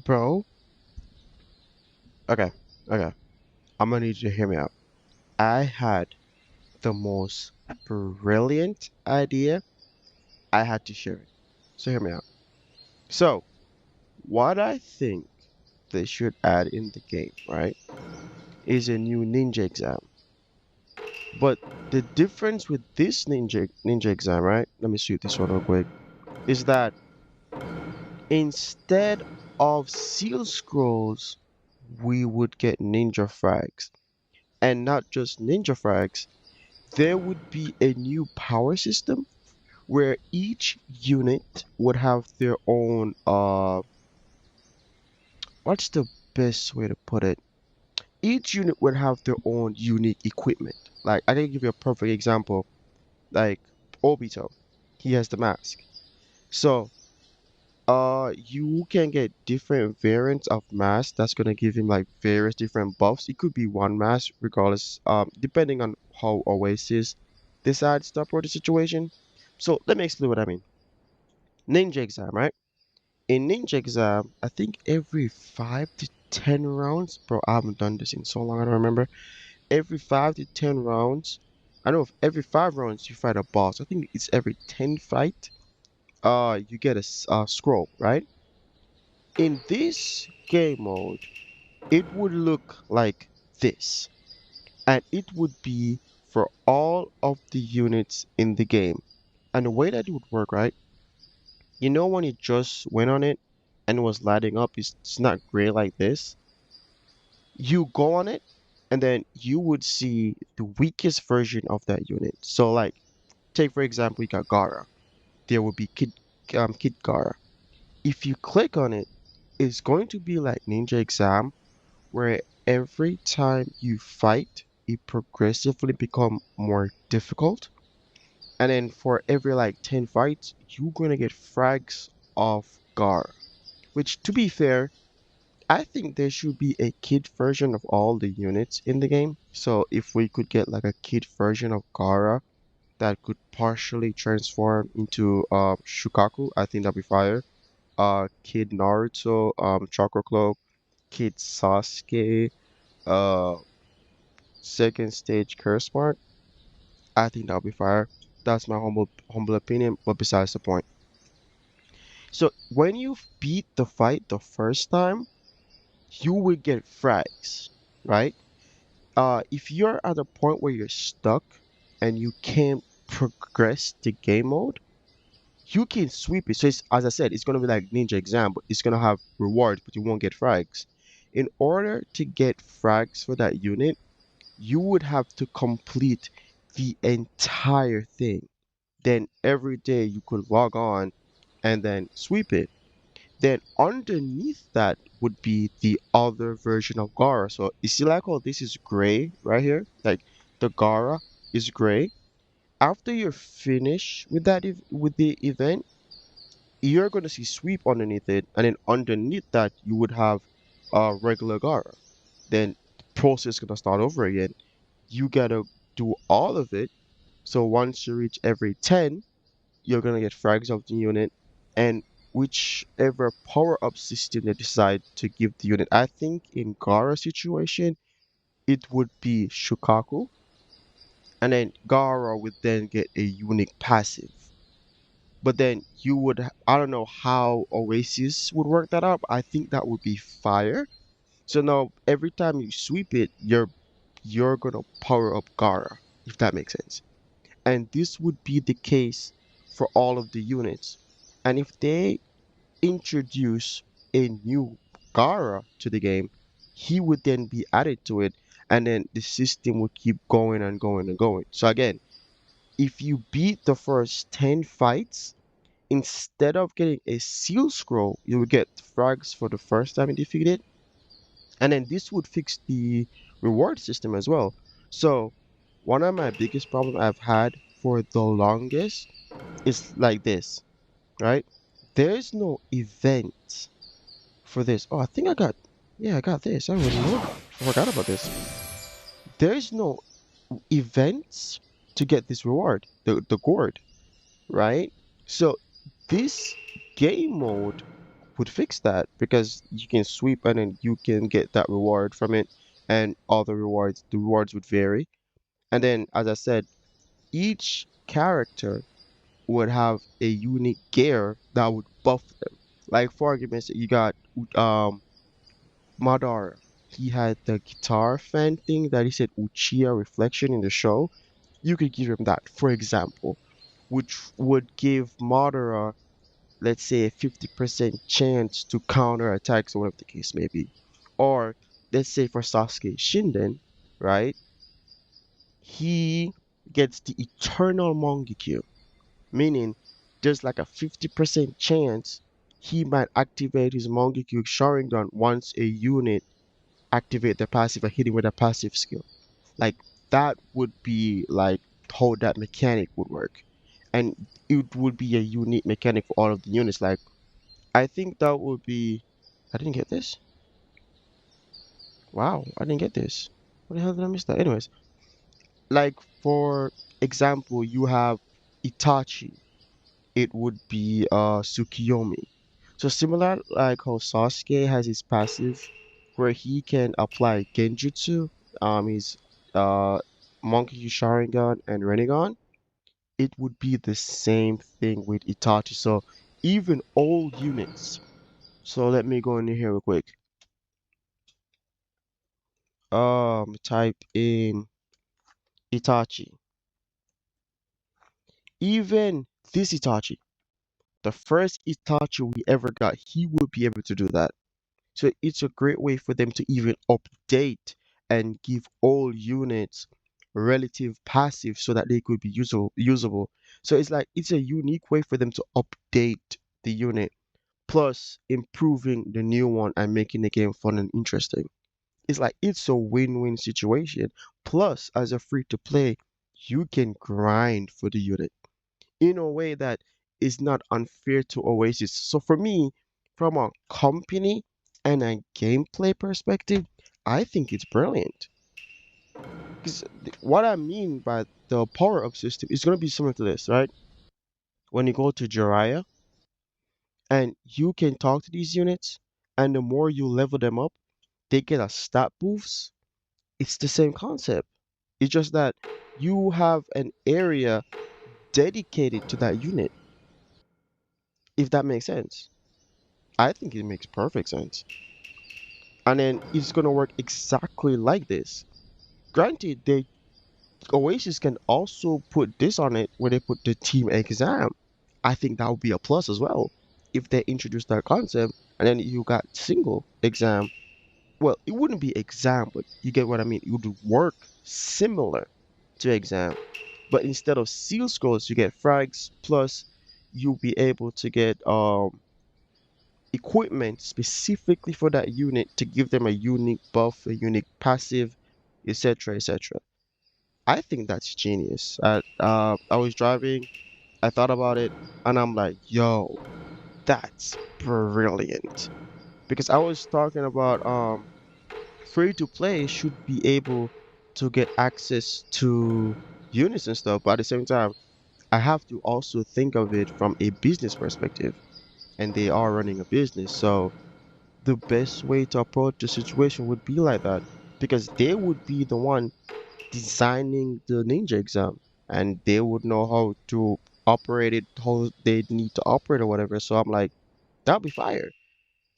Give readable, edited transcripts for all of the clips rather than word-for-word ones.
Bro, okay, okay. I'm gonna need you to hear me out. I had the most brilliant idea. I had to share it. So hear me out. So, what I think they should add in the game, right, is a new ninja exam. But the difference with this ninja exam, right? Let me shoot this one real quick. Is that instead of seal scrolls, we would get ninja frags. And not just ninja frags, there would be a new power system where each unit would have their own what's the best way to put it? Each unit would have their own unique equipment. Like I can give you a perfect example. Like Obito, he has the mask. So you can get different variants of masks that's gonna give him like various different buffs. It could be one mask regardless, depending on how Oasis decides to approach the situation. So let me explain what I mean. Ninja exam, right? In ninja exam, I think every 5 to 10 rounds, bro, I haven't done this in so long, I don't remember. Every 5 to 10 rounds, I know if every 5 rounds you fight a boss. I think it's every 10 fight. You get a scroll, right? In this game mode, it would look like this, and it would be for all of the units in the game. And the way that it would work, right? You know when you just went on it and it was lighting up, it's not gray like this. You go on it, and then you would see the weakest version of that unit. So like, take for example, you got Gara. There would be Kid Gara. If you click on it, it's going to be like Ninja Exam, where every time you fight, it progressively become more difficult. And then for every like 10 fights, you're gonna get frags of Gar. Which, to be fair, I think there should be a kid version of all the units in the game. So if we could get like a kid version of Gara that could partially transform into Shukaku, I think that'd be fire. Kid Naruto, Chakra Cloak, Kid Sasuke, uh, second stage Curse Mark, I think that'll be fire. That's my humble opinion, but besides the point. So when you beat the fight the first time, you will get frags, right? If you're at a point where you're stuck and you can't progress the game mode, you can sweep it. So it's, as I said, it's gonna be like Ninja Exam, but it's gonna have rewards, but you won't get frags. In order to get frags for that unit, you would have to complete the entire thing. Then every day you could log on and then sweep it. Then underneath that would be the other version of Gara. So you see like all this is gray right here? Like the Gara is gray. After you're finished with with the event, you're gonna see sweep underneath it, and then underneath that you would have regular Gara. Then the process gonna start over again. You gotta do all of it. So once you reach every 10, you're gonna get frags of the unit, and whichever power-up system they decide to give the unit. I think in Gara situation, it would be Shukaku, and then Gara would then get a unique passive. But then you would, I don't know how Oasis would work that out. But I think that would be fire. So now every time you sweep it, you're gonna power up Gara, if that makes sense. And this would be the case for all of the units. And if they introduce a new Gara to the game, he would then be added to it, and then the system would keep going and going and going. So again, if you beat the first 10 fights, instead of getting a seal scroll, you will get frags for the first time you defeat it. And then this would fix the reward system as well. So one of my biggest problems I've had for the longest is like this, right? There is no event for this. Oh, I think I got, yeah, I got this. I already know. I forgot about this. There is no events to get this reward, the gourd, right? So this game mode would fix that because you can sweep and then you can get that reward from it, and all the rewards would vary. And then, as I said, each character would have a unique gear that would buff them. Like for argument's sake, you got Madara. He had the guitar fan thing that he said Uchiha reflection in the show. You could give him that, for example, which would give Madara, let's say, a 50% chance to counter attacks or whatever the case may be. Or let's say for Sasuke Shinden, right? He gets the eternal Mangekyo, meaning there's like a 50% chance he might activate his Mangekyo Sharingan once a unit activate their passive or hit him with a passive skill. Like that would be like how that mechanic would work. And it would be a unique mechanic for all of the units. Like I think that would be I didn't get this. Wow, I didn't get this. What the hell did I miss that? Anyways, like for example, you have Itachi. It would be Tsukiyomi. So similar like how Sasuke has his passive where he can apply Genjutsu, his uh Monkey Sharingan and Rinnegan, it would be the same thing with Itachi. So even old units. So let me go in here real quick. Type in Itachi. Even this Itachi, the first Itachi we ever got, he would be able to do that. So it's a great way for them to even update and give all units relative passive so that they could be usable. So it's like it's a unique way for them to update the unit, plus improving the new one and making the game fun and interesting. It's like it's a win-win situation. Plus, as a free to play, you can grind for the unit in a way that is not unfair to Oasis. So for me, from a company and a gameplay perspective, I think it's brilliant. Because what I mean by the power-up system is going to be similar to this, right? When you go to Jiraiya and you can talk to these units, and the more you level them up, they get a stat boost. It's the same concept. It's just that you have an area dedicated to that unit, if that makes sense. I think it makes perfect sense. And then it's gonna work exactly like this. Granted, they Oasis can also put this on it where they put the team exam. I think that would be a plus as well if they introduce that concept. And then you got single exam. Well, it wouldn't be exam, but you get what I mean. It would work similar to exam, but instead of seal scrolls, you get frags. Plus, you'll be able to get equipment specifically for that unit to give them a unique buff, a unique passive, etc., etc. I think that's genius. I was driving, I thought about it, and I'm like, yo, that's brilliant. Because I was talking about free to play should be able to get access to units and stuff, but at the same time, I have to also think of it from a business perspective, and they are running a business, so the best way to approach the situation would be like that because they would be the one designing the ninja exam and they would know how to operate it, how they need to operate or whatever. So I'm like, that'll be fire.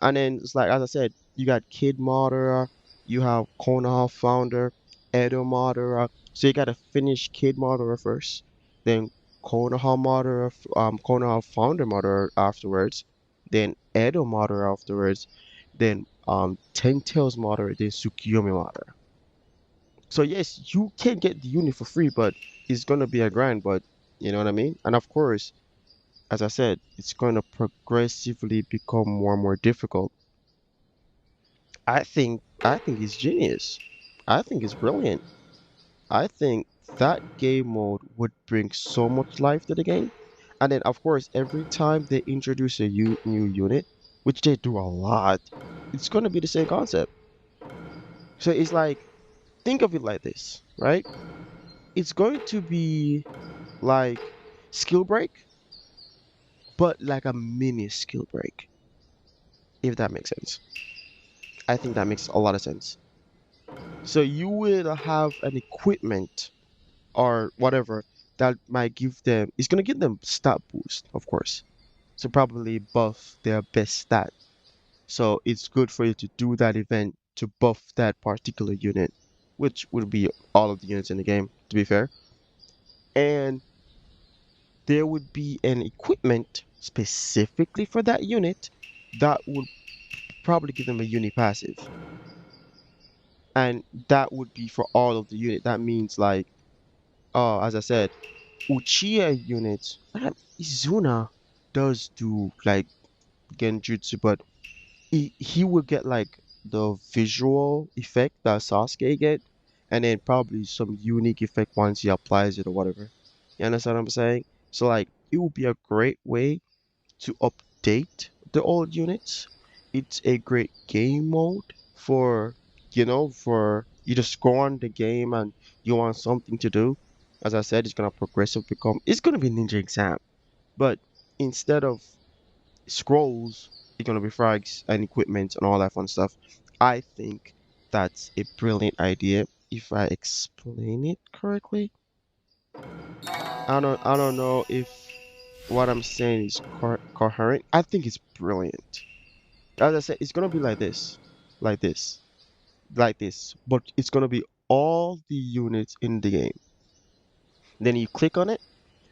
And then it's like, as I said, you got Kid Madara, you have Konoha founder, Edo Madara. So you gotta finish Kid Madara first, then Konoha Madara, Konoha founder Madara afterwards, then Edo Madara afterwards, then Ten Tails Madara, then Tsukiyomi Madara. So yes, you can get the unit for free, but it's gonna be a grind. But you know what I mean. And of course, as I said, it's gonna progressively become more and more difficult. I think it's genius. I think it's brilliant. I think that game mode would bring so much life to the game. And then of course, every time they introduce a new unit, which they do a lot, it's gonna be the same concept. So it's like think of it like this, right? It's going to be like skill break, but like a mini skill break. if that makes sense. I think that makes a lot of sense. So you will have an equipment or whatever that might give them, it's gonna give them stat boost, of course. So probably buff their best stat. So it's good for you to do that event to buff that particular unit, which would be all of the units in the game, to be fair. And there would be an equipment specifically for that unit that would probably give them a unit passive. And that would be for all of the unit. That means like, as I said, Uchiha units, Izuna does do like genjutsu, but he will get like the visual effect that Sasuke get, and then probably some unique effect once he applies it or whatever. You understand what I'm saying? So like it would be a great way to update the old units. It's a great game mode for, for you just go on the game and you want something to do. As I said, it's gonna progressively become, it's gonna be Ninja Exam, but instead of scrolls, it's gonna be frags and equipment and all that fun stuff. I think that's a brilliant idea if I explain it correctly. I don't know if what I'm saying is coherent. I think it's brilliant. As I said, it's gonna be like this, like this, but it's gonna be all the units in the game. Then you click on it,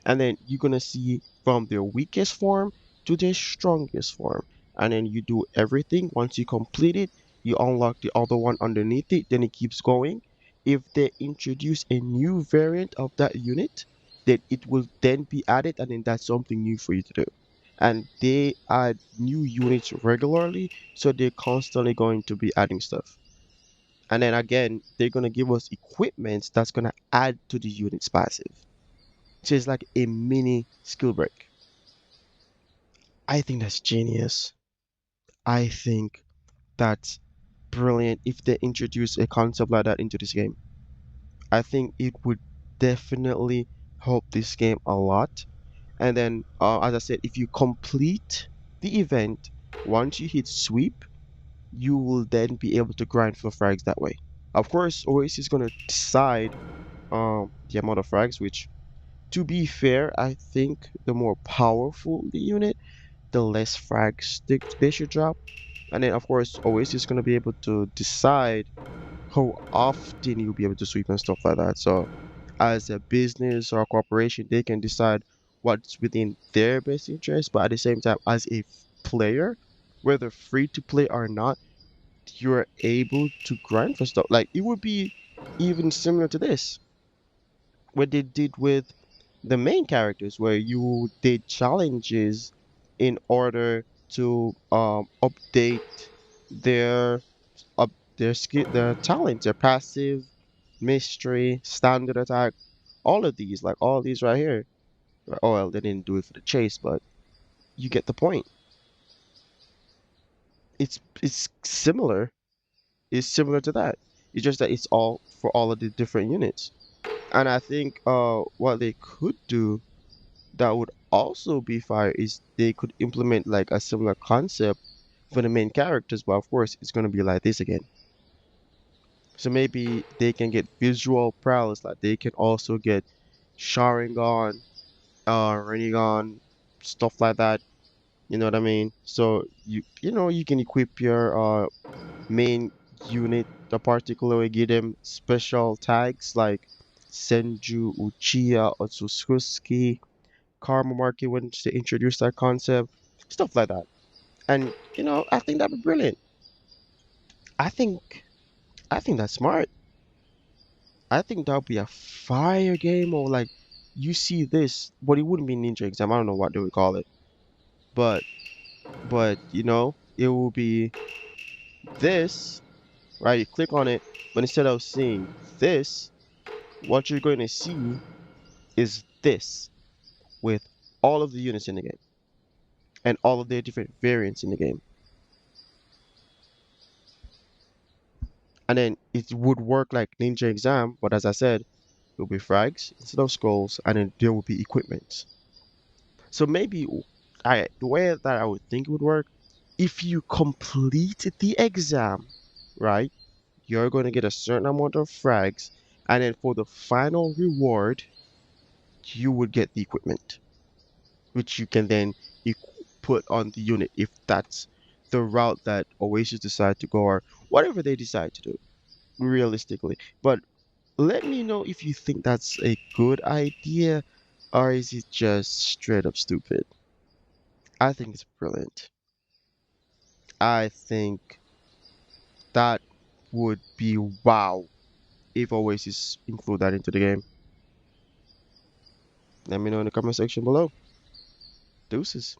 and then you're gonna see from their weakest form to their strongest form, and then you do everything. Once you complete it, you unlock the other one underneath it, then it keeps going. If they introduce a new variant of that unit, then it will then be added, and then that's something new for you to do. And they add new units regularly, so they're constantly going to be adding stuff. And then again, they're gonna give us equipment that's gonna add to the unit's passive, which is like a mini skill break. I think that's genius. I think that's brilliant if they introduce a concept like that into this game. I think it would definitely help this game a lot. And then, as I said, if you complete the event, once you hit sweep, you will then be able to grind for frags that way. Of course, Oasis is going to decide the amount of frags, which, to be fair, I think the more powerful the unit, the less frags they should drop. And then, of course, Oasis is going to be able to decide how often you'll be able to sweep and stuff like that. So, as a business or a corporation, they can decide what's within their best interest. But at the same time, as a player, whether free to play or not, you're able to grind for stuff. Like, it would be even similar to this, what they did with the main characters, where you did challenges in order to update their their skill, their talents, their passive, mystery, standard attack, all of these, like all these right here. Oh well, they didn't do it for the chase, but you get the point. It's similar. It's similar to that. It's just that it's all for all of the different units. And I think what they could do that would also be fire is they could implement like a similar concept for the main characters, but of course it's gonna be like this again. So maybe they can get visual prowess, like they can also get Sharingan, Rinnegan, stuff like that. You know what I mean? So you can equip your main unit a particular way, give them special tags like Senju, Uchiha, Otsutsuki, Karma Market when they introduce that concept, stuff like that. And I think that'd be brilliant. I think I think that's smart. I think that would be a fire game, or like you see this, but it wouldn't be Ninja Exam. I don't know what they would call it, but it will be this, right? You click on it, but instead of seeing this, what you're going to see is this with all of the units in the game and all of their different variants in the game, and then it would work like Ninja Exam, but as I said, it will be frags instead of skulls, and then there will be equipment. So maybe the way that I would think it would work if you complete the exam, right, you're going to get a certain amount of frags, and then for the final reward, you would get the equipment, which you can then put on the unit if that's the route that Oasis decide to go or whatever they decide to do, realistically. But let me know if you think that's a good idea or is it just straight up stupid. I think it's brilliant. I think that would be wow if Oasis include that into the game. Let me know in the comment section below. Deuces.